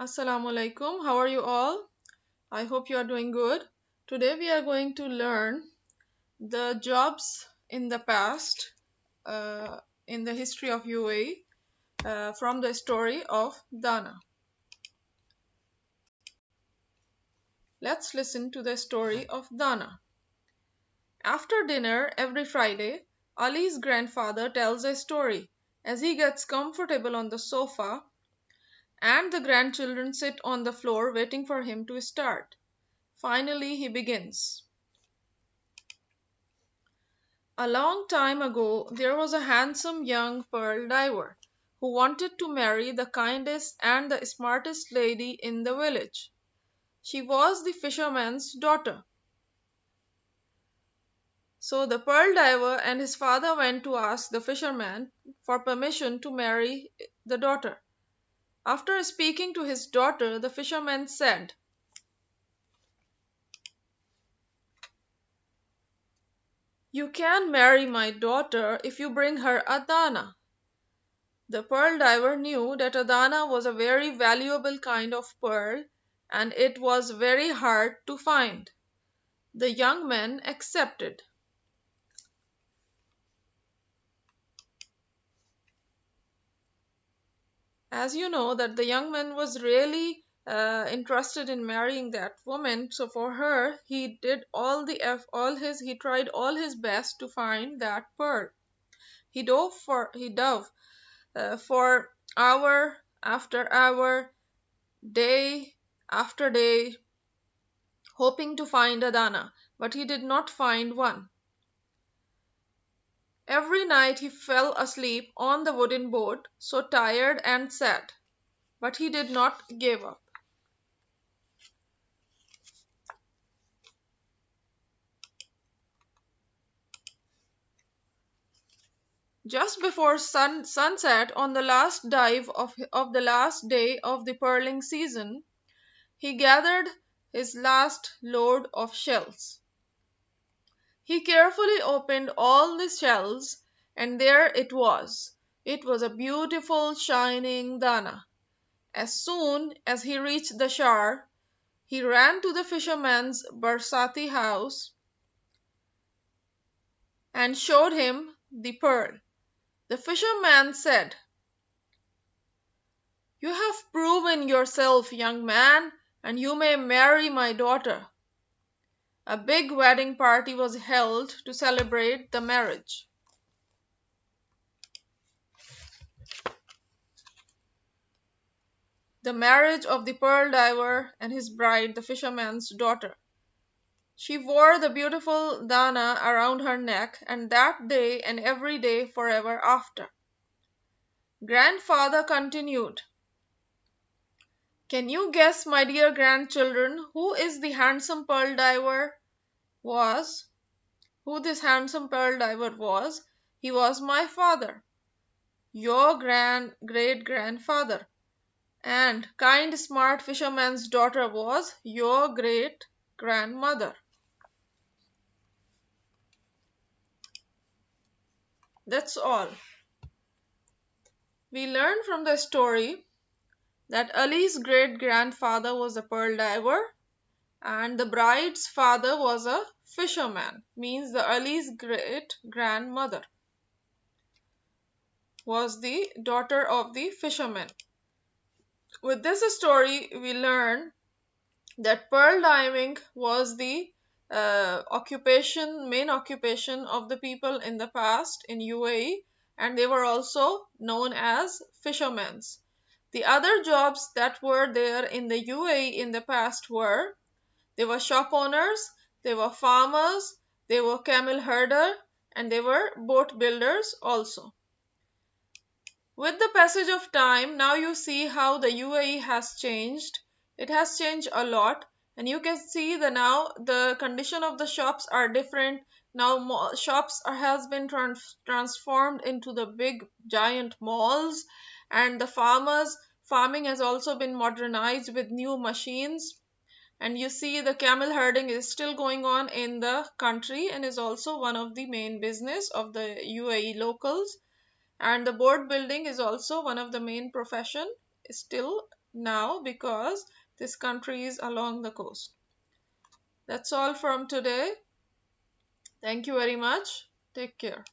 Assalamu alaikum. How are you all? I hope you are doing good. Today we are going to learn the jobs in the past in the history of UAE from the story of Dana. Let's listen to the story of Dana. After dinner every Friday, Ali's grandfather tells a story as he gets comfortable on the sofa and the grandchildren sit on the floor waiting for him to start. Finally, he begins. A long time ago there was a handsome young pearl diver who wanted to marry the kindest and the smartest lady in the village. She was the fisherman's daughter. So the pearl diver and his father went to ask the fisherman for permission to marry the daughter. After speaking to his daughter, the fisherman said, "You can marry my daughter if you bring her a dana." The pearl diver knew that a dana was a very valuable kind of pearl and it was very hard to find. The young man accepted. As you know that the young man was really interested in marrying that woman, so for her he did he tried all his best to find that pearl. He dove for hour after hour, day after day, hoping to find a dana, but he did not find one. Every night he fell asleep on the wooden boat, so tired and sad, but he did not give up. Just before sunset on the last dive of the last day of the pearling season, he gathered his last load of shells. He carefully opened all the shells, and there it was. It was a beautiful shining dana. As soon as he reached the shore, he ran to the fisherman's Barsati house and showed him the pearl. The fisherman said, "You have proven yourself, young man, and you may marry my daughter." A big wedding party was held to celebrate the marriage. The marriage of the pearl diver and his bride, the fisherman's daughter. She wore the beautiful dana around her neck, and that day and every day forever after. Grandfather continued, "Can you guess, my dear grandchildren, was? Who this handsome pearl diver was? He was my father, your great grandfather, and kind smart fisherman's daughter was your great grandmother." That's all. We learn from the story that Ali's great grandfather was a pearl diver and the bride's father was a fisherman, means the Ali's great grandmother was the daughter of the fisherman. With this story, we learn that pearl diving was the main occupation of the people in the past in UAE, and they were also known as fishermen. The other jobs that were there in the UAE in the past were they were shop owners, they were farmers, they were camel herder, and they were boat builders also. With the passage of time, now you see how the UAE has changed. It has changed a lot, and you can see now the condition of the shops are different. Now shops has been transformed into the big giant malls, and the farming has also been modernized with new machines. And you see the camel herding is still going on in the country and is also one of the main business of the UAE locals. And the boat building is also one of the main profession still now because this country is along the coast. That's all from today. Thank you very much. Take care.